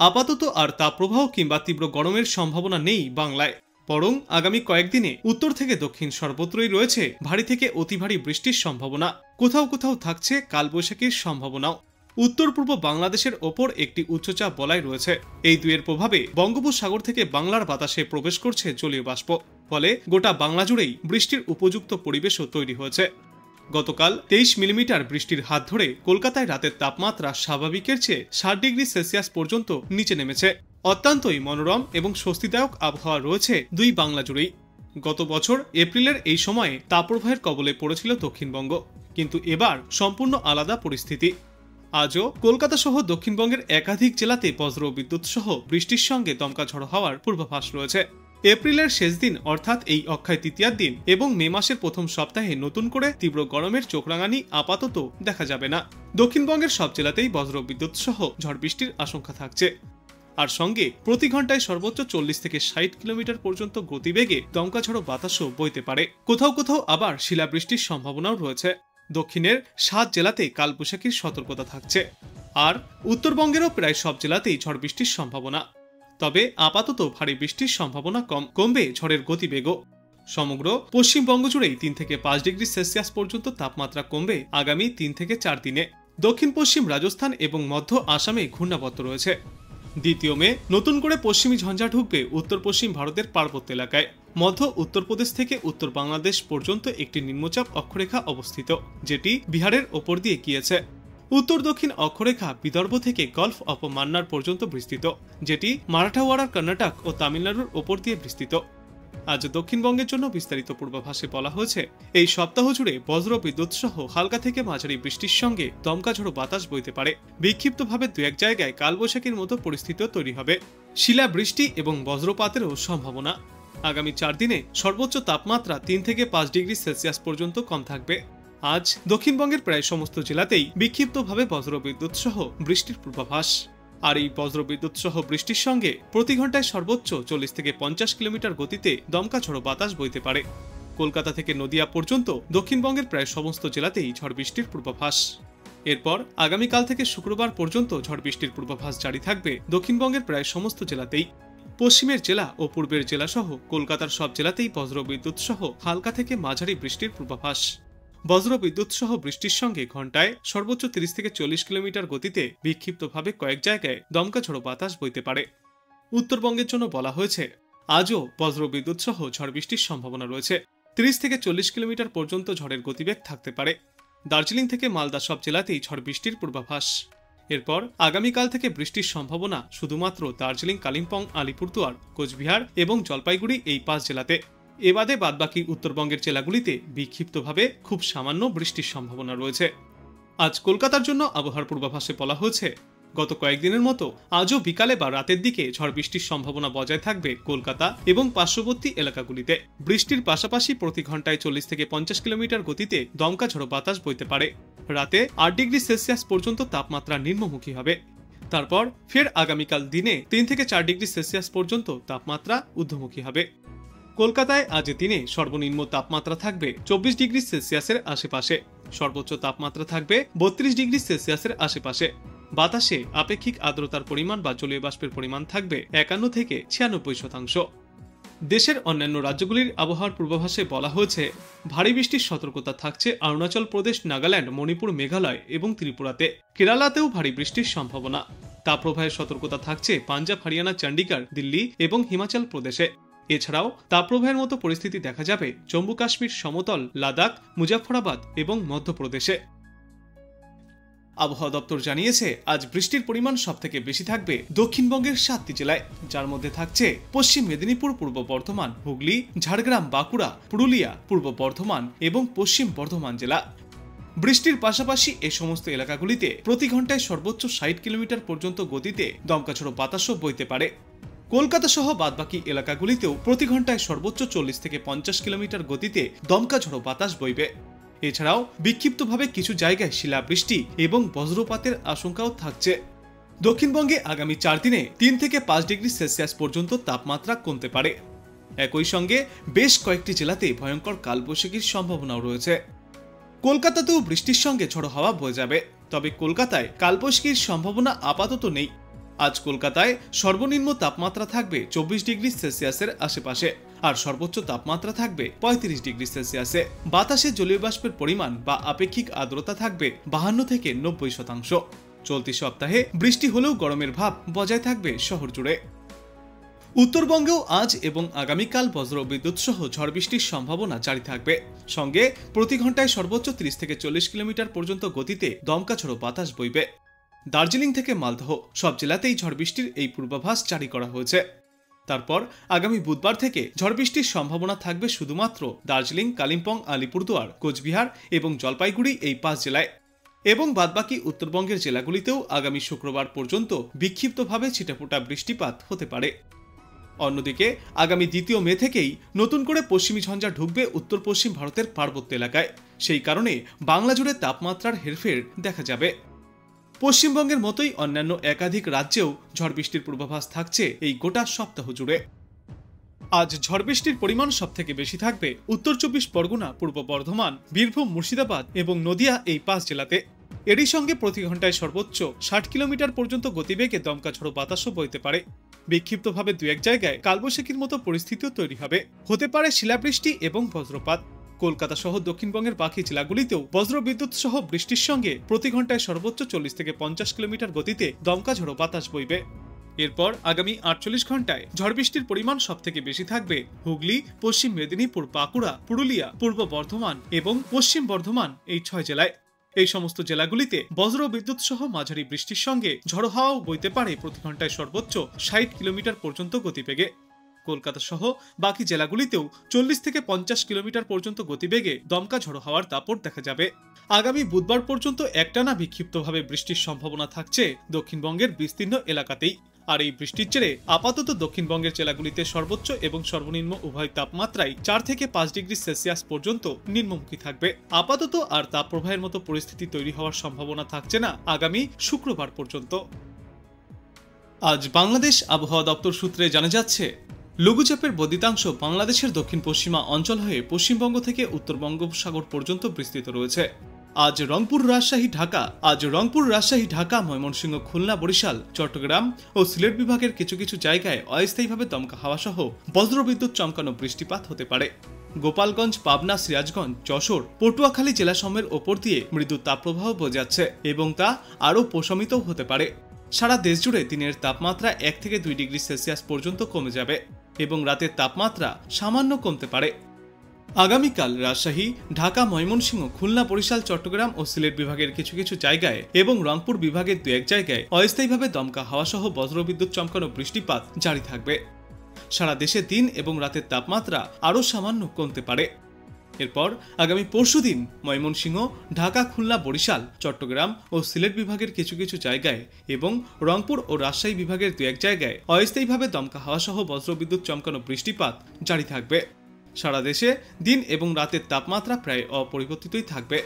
আপাতত আর তাপপ্রবাহ কিংবা তীব্র গরমের সম্ভাবনা নেই বাংলায়। বরং আগামী কয়েকদিনে উত্তর থেকে দক্ষিণ সর্বত্রই রয়েছে ভারী থেকে অতি ভারী বৃষ্টির সম্ভাবনা। কোথাও কোথাও থাকছে কালবৈশাখীর সম্ভাবনাও। উত্তর পূর্ব বাংলাদেশের ওপর একটি উচ্চচাপ বলয় রয়েছে। এই দুয়ের প্রভাবে বঙ্গোপসাগর থেকে বাংলার বাতাসে প্রবেশ করছে জলীয় বাষ্প। ফলে গোটা বাংলা জুড়েই বৃষ্টির উপযুক্ত পরিবেশও তৈরি হয়েছে। গতকাল 23 মিলিমিটার বৃষ্টির হাত ধরে কলকাতায় রাতের তাপমাত্রা স্বাভাবিকের চেয়ে 60 ডিগ্রি সেলসিয়াস পর্যন্ত নিচে নেমেছে। অত্যন্তই মনোরম এবং স্বস্তিদায়ক আবহাওয়া রয়েছে দুই বাংলা জুড়েই। গত বছর এপ্রিলের এই সময়ে তাপপ্রবাহের কবলে পড়েছিল দক্ষিণবঙ্গ, কিন্তু এবার সম্পূর্ণ আলাদা পরিস্থিতি। আজও কলকাতা সহ দক্ষিণবঙ্গের একাধিক জেলাতে বজ্র বিদ্যুৎ সহ বৃষ্টির সঙ্গে দমকা ঝড়ো হওয়ার পূর্বাভাস রয়েছে। এপ্রিলের শেষ দিন অর্থাৎ এই অক্ষয় তৃতীয়ার দিন এবং মে মাসের প্রথম সপ্তাহে নতুন করে তীব্র গরমের চোখরাঙানি আপাতত দেখা যাবে না। দক্ষিণবঙ্গের সব জেলাতেই বজ্র বিদ্যুৎ সহ ঝড় বৃষ্টির আশঙ্কা থাকছে। আর সঙ্গে প্রতি ঘন্টায় সর্বোচ্চ 40 থেকে 60 কিলোমিটার পর্যন্ত গতিবেগে দমকা ঝড়ো বাতাসও বইতে পারে। কোথাও কোথাও আবার শিলাবৃষ্টির সম্ভাবনাও রয়েছে। দক্ষিণের 7 জেলাতে কালবৈশাখীর সতর্কতা থাকছে। আর উত্তরবঙ্গেরও প্রায় সব জেলাতেই ঝড় বৃষ্টির সম্ভাবনা। তবে আপাতত ভারী বৃষ্টির সম্ভাবনা কমবে ঝড়ের গতিবেগও। সমগ্র পশ্চিমবঙ্গ জুড়েই 3 থেকে 5 ডিগ্রি সেলসিয়াস পর্যন্ত তাপমাত্রা কমবে আগামী 3 থেকে 4 দিনে। দক্ষিণ পশ্চিম রাজস্থান এবং মধ্য আসামে ঘূর্ণাবর্ত রয়েছে। দ্বিতীয় মে নতুন করে পশ্চিমী ঝঞ্ঝা ঢুকবে উত্তর পশ্চিম ভারতের পার্বত্য এলাকায়। মধ্য উত্তরপ্রদেশ থেকে উত্তর বাংলাদেশ পর্যন্ত একটি নিম্নচাপ অক্ষরেখা অবস্থিত, যেটি বিহারের ওপর দিয়ে গিয়েছে। উত্তর দক্ষিণ অক্ষরেখা বিদর্ভ থেকে গলফ অফ মান্নার পর্যন্ত বিস্তৃত, যেটি মারাঠাওয়াড়ার কর্ণাটক ও তামিলনাড়ুর ওপর দিয়ে বিস্তৃত। আজ দক্ষিণবঙ্গের জন্য বিস্তারিত পূর্বাভাসে বলা হয়েছে, এই সপ্তাহ জুড়ে বজ্র বিদ্যুৎ সহ হালকা থেকে মাঝারি বৃষ্টির সঙ্গে দমকা ঝড়ো বাতাস বইতে পারে। বিক্ষিপ্তভাবে দু এক জায়গায় কালবৈশাখীর মতো পরিস্থিতিও তৈরি হবে। শিলা বৃষ্টি এবং বজ্রপাতেরও সম্ভাবনা। আগামী 4 দিনে সর্বোচ্চ তাপমাত্রা 3 থেকে 5 ডিগ্রি সেলসিয়াস পর্যন্ত কম থাকবে। আজ দক্ষিণবঙ্গের প্রায় সমস্ত জেলাতেই বিক্ষিপ্তভাবে বজ্রবিদ্যুৎ সহ বৃষ্টির পূর্বাভাস। আর এই বজ্রবিদ্যুৎ সহ বৃষ্টির সঙ্গে প্রতি ঘন্টায় সর্বোচ্চ 40 থেকে 50 কিলোমিটার গতিতে দমকা ঝড়ো বাতাস বইতে পারে। কলকাতা থেকে নদিয়া পর্যন্ত দক্ষিণবঙ্গের প্রায় সমস্ত জেলাতেই ঝড় বৃষ্টির পূর্বাভাস। এরপর আগামীকাল থেকে শুক্রবার পর্যন্ত ঝড় বৃষ্টির পূর্বাভাস জারি থাকবে দক্ষিণবঙ্গের প্রায় সমস্ত জেলাতেই। পশ্চিমের জেলা ও পূর্বের জেলা সহ কলকাতার সব জেলাতেই বজ্রবিদ্যুৎ সহ হালকা থেকে মাঝারি বৃষ্টির পূর্বাভাস। বজ্র বিদ্যুৎ সহ বৃষ্টির সঙ্গে ঘন্টায় সর্বোচ্চ 30 থেকে 40 কিলোমিটার গতিতে বিক্ষিপ্তভাবে কয়েক জায়গায় দমকা ঝড়ো বাতাস বইতে পারে। উত্তরবঙ্গের জন্য বলা হয়েছে, আজও বজ্র বিদ্যুৎ সহ ঝড় বৃষ্টির সম্ভাবনা রয়েছে। 30 থেকে 40 কিলোমিটার পর্যন্ত ঝড়ের গতিবেগ থাকতে পারে। দার্জিলিং থেকে মালদা সব জেলাতেই ঝড় বৃষ্টির পূর্বাভাস। এরপর আগামীকাল থেকে বৃষ্টির সম্ভাবনা শুধুমাত্র দার্জিলিং, কালিম্পং, আলিপুরদুয়ার, কোচবিহার এবং জলপাইগুড়ি এই 5 জেলাতে। এবাদে বাদবাকি উত্তরবঙ্গের জেলাগুলিতে বিক্ষিপ্তভাবে খুব সামান্য বৃষ্টির সম্ভাবনা রয়েছে। আজ কলকাতার জন্য আবহাওয়ার পূর্বাভাসে বলা হয়েছে, গত কয়েকদিনের মতো আজও বিকালে বা রাতের দিকে ঝড় বৃষ্টির সম্ভাবনা বজায় থাকবে কলকাতা এবং পার্শ্ববর্তী এলাকাগুলিতে। বৃষ্টির পাশাপাশি প্রতি ঘন্টায় 40 থেকে 50 কিলোমিটার গতিতে দমকা ঝড়ো বাতাস বইতে পারে। রাতে 8 ডিগ্রি সেলসিয়াস পর্যন্ত তাপমাত্রা নিম্নমুখী হবে। তারপর ফের আগামীকাল দিনে 3 থেকে 4 ডিগ্রি সেলসিয়াস পর্যন্ত তাপমাত্রা ঊর্ধ্বমুখী হবে। কলকাতায় আজ দিনে সর্বনিম্ন তাপমাত্রা থাকবে 24 ডিগ্রি সেলসিয়াসের আশেপাশে, সর্বোচ্চ তাপমাত্রা থাকবে 32 ডিগ্রি সেলসিয়াসের আশেপাশে। বাতাসে আপেক্ষিক আর্দ্রতার পরিমাণ বা জলীয় বাষ্পের পরিমাণ থাকবে 51 থেকে 96%। দেশের অন্যান্য রাজ্যগুলির আবহাওয়ার পূর্বাভাসে বলা হয়েছে, ভারী বৃষ্টির সতর্কতা থাকছে অরুণাচল প্রদেশ, নাগাল্যান্ড, মণিপুর, মেঘালয় এবং ত্রিপুরাতে। কেরালাতেও ভারী বৃষ্টির সম্ভাবনা। তাপপ্রবাহের সতর্কতা থাকছে পাঞ্জাব, হরিয়ানা, চণ্ডীগড়, দিল্লি এবং হিমাচল প্রদেশে। এছাড়াও তাপপ্রবাহের মতো পরিস্থিতি দেখা যাবে জম্মু কাশ্মীর, সমতল লাদাখ, মুজাফফরাবাদ এবং মধ্যপ্রদেশে। আবহাওয়া দপ্তর জানিয়েছে, আজ বৃষ্টির পরিমাণ সবথেকে বেশি থাকবে দক্ষিণবঙ্গের 7টি জেলায়, যার মধ্যে থাকছে পশ্চিম মেদিনীপুর, পূর্ব বর্ধমান, হুগলি, ঝাড়গ্রাম, বাঁকুড়া, পুরুলিয়া, পূর্ব বর্ধমান এবং পশ্চিম বর্ধমান জেলা। বৃষ্টির পাশাপাশি এই সমস্ত এলাকাগুলিতে প্রতি ঘন্টায় সর্বোচ্চ 60 কিলোমিটার পর্যন্ত গতিতে দমকা ঝড়ো বাতাসও বইতে পারে। কলকাতা সহ বাদবাকি এলাকাগুলিতেও প্রতি ঘন্টায় সর্বোচ্চ 40 থেকে 50 কিলোমিটার গতিতে দমকা ঝড়ো বাতাস বইবে। এছাড়াও বিক্ষিপ্তভাবে কিছু জায়গায় শিলাবৃষ্টি এবং বজ্রপাতের আশঙ্কাও থাকছে। দক্ষিণবঙ্গে আগামী 4 দিনে 3 থেকে 5 ডিগ্রি সেলসিয়াস পর্যন্ত তাপমাত্রা কমতে পারে। একই সঙ্গে বেশ কয়েকটি জেলাতে ভয়ঙ্কর কালবৈশাখীর সম্ভাবনাও রয়েছে। কলকাতাতেও বৃষ্টির সঙ্গে ঝড়ো হাওয়া বয়ে যাবে, তবে কলকাতায় কালবৈশাখীর সম্ভাবনা আপাতত নেই। আজ কলকাতায় সর্বনিম্ন তাপমাত্রা থাকবে 24 ডিগ্রি সেলসিয়াসের আশেপাশে, আর সর্বোচ্চ তাপমাত্রা থাকবে 35 ডিগ্রি সেলসিয়াসে। বাতাসে জলীয় বাষ্পের পরিমাণ বা আপেক্ষিক আর্দ্রতা থাকবে 52 থেকে 90%। চলতি সপ্তাহে বৃষ্টি হলেও গরমের ভাব বজায় থাকবে শহর জুড়ে। উত্তরবঙ্গেও আজ এবং আগামীকাল বজ্র বিদ্যুৎ সহ ঝড় বৃষ্টির সম্ভাবনা জারি থাকবে। সঙ্গে প্রতি ঘন্টায় সর্বোচ্চ 30 থেকে 40 কিলোমিটার পর্যন্ত গতিতে দমকা ঝোড়ো বাতাস বইবে। দার্জিলিং থেকে মালদহ সব জেলাতেই ঝড় বৃষ্টির এই পূর্বাভাস জারি করা হয়েছে। তারপর আগামী বুধবার থেকে ঝড় বৃষ্টির সম্ভাবনা থাকবে শুধুমাত্র দার্জিলিং, কালিম্পং, আলিপুরদুয়ার, কোচবিহার এবং জলপাইগুড়ি এই 5 জেলায়, এবং বাদবাকি উত্তরবঙ্গের জেলাগুলিতেও আগামী শুক্রবার পর্যন্ত বিক্ষিপ্তভাবে ছিটেফোঁটা বৃষ্টিপাত হতে পারে। অন্যদিকে আগামী 2 মে থেকেই নতুন করে পশ্চিমী ঝঞ্ঝা ঢুকবে উত্তর পশ্চিম ভারতের পার্বত্য এলাকায়। সেই কারণে বাংলা জুড়ে তাপমাত্রার হেরফের দেখা যাবে। পশ্চিমবঙ্গের মতোই অন্যান্য একাধিক রাজ্যেও ঝড় বৃষ্টির পূর্বাভাস থাকছে এই গোটা সপ্তাহ জুড়ে। আজ ঝড় বৃষ্টির পরিমাণ সবথেকে বেশি থাকবে উত্তর 24 পরগনা, পূর্ব বর্ধমান, বীরভূম, মুর্শিদাবাদ এবং নদিয়া এই 5 জেলাতে। এরই সঙ্গে প্রতি ঘন্টায় সর্বোচ্চ 60 কিলোমিটার পর্যন্ত গতিবেগে দমকা ঝোড়ো বাতাসও বইতে পারে। বিক্ষিপ্তভাবে 2-1 জায়গায় কালবৈশাখীর মতো পরিস্থিতিও তৈরি হতে পারে শিলাবৃষ্টি এবং বজ্রপাত। কলকাতা সহ দক্ষিণবঙ্গের বাকি জেলাগুলিতেও বজ্রবিদ্যুৎ সহ বৃষ্টির সঙ্গে প্রতি ঘন্টায় সর্বোচ্চ 40 থেকে 50 কিলোমিটার গতিতে দমকা ঝোড়ো বাতাস বইবে। এরপর আগামী 48 ঘন্টায় ঝড় বৃষ্টির পরিমাণ সবথেকে বেশি থাকবে হুগলি, পশ্চিম মেদিনীপুর, বাঁকুড়া, পুরুলিয়া, পূর্ব বর্ধমান এবং পশ্চিম বর্ধমান এই 6 জেলায়। এই সমস্ত জেলাগুলিতে বজ্র বিদ্যুৎ সহ মাঝারি বৃষ্টির সঙ্গে ঝড়ো হাওয়াও বইতে পারে প্রতি ঘন্টায় সর্বোচ্চ 60 কিলোমিটার পর্যন্ত গতিবেগে। কলকাতা সহ বাকি জেলাগুলিতেও 40 থেকে 50 কিলোমিটার পর্যন্ত গতিবেগে দমকা ঝড়ো হাওয়ার দাপট দেখা যাবে। আগামী বুধবার পর্যন্ত একটানা বিক্ষিপ্তভাবে বৃষ্টির সম্ভাবনা থাকছে দক্ষিণবঙ্গের বিস্তীর্ণ এলাকাতেই। আর এই বৃষ্টির জেরে আপাতত দক্ষিণবঙ্গের জেলাগুলিতে সর্বোচ্চ এবং সর্বনিম্ন উভয় তাপমাত্রায় 4 থেকে 5 ডিগ্রি সেলসিয়াস পর্যন্ত নিম্নমুখী থাকবে। আপাতত আর তাপপ্রবাহের মতো পরিস্থিতি তৈরি হওয়ার সম্ভাবনা থাকছে না আগামী শুক্রবার পর্যন্ত। আজ বাংলাদেশ আবহাওয়া দপ্তর সূত্রে জানা যাচ্ছে, লঘুচাপের বর্ধিতাংশ বাংলাদেশের দক্ষিণ পশ্চিমা অঞ্চল হয়ে পশ্চিমবঙ্গ থেকে উত্তর বঙ্গোপসাগর পর্যন্ত বিস্তৃত রয়েছে। আজ রংপুর, রাজশাহী, ঢাকা, ময়মনসিংহ, খুলনা, বরিশাল, চট্টগ্রাম ও সিলেট বিভাগের কিছু কিছু জায়গায় অস্থায়ীভাবে দমকা হাওয়া সহ বজ্রবিদ্যুৎ চমকানো বৃষ্টিপাত হতে পারে। গোপালগঞ্জ, পাবনা, সিরাজগঞ্জ, যশোর, পটুয়াখালী জেলাসমূহের ওপর দিয়ে মৃদু তাপপ্রবাহ বয়ে যাচ্ছে এবং তা আরও প্রশমিতও হতে পারে। সারা দেশ জুড়ে দিনের তাপমাত্রা 1 থেকে 2 ডিগ্রি সেলসিয়াস পর্যন্ত কমে যাবে এবং রাতের তাপমাত্রা সামান্য কমতে পারে। আগামীকাল রাজশাহী, ঢাকা, ময়মনসিংহ, খুলনা, বরিশাল, চট্টগ্রাম ও সিলেট বিভাগের কিছু কিছু জায়গায় এবং রংপুর বিভাগের 2-1 জায়গায় অস্থায়ীভাবে দমকা হাওয়া সহ বজ্রবিদ্যুৎ চমকানো বৃষ্টিপাত জারি থাকবে। সারা দেশে দিন এবং রাতের তাপমাত্রা আরও সামান্য কমতে পারে। এরপর আগামী পরশুদিন ময়মনসিংহ, ঢাকা, খুলনা, বরিশাল, চট্টগ্রাম ও সিলেট বিভাগের কিছু কিছু জায়গায় এবং রংপুর ও রাজশাহী বিভাগের 2-1 জায়গায় অস্থায়ীভাবে দমকা হাওয়া সহ বজ্রবিদ্যুৎ চমকানো বৃষ্টিপাত জারি থাকবে। সারা দেশে দিন এবং রাতের তাপমাত্রা প্রায় অপরিবর্তিতই থাকবে।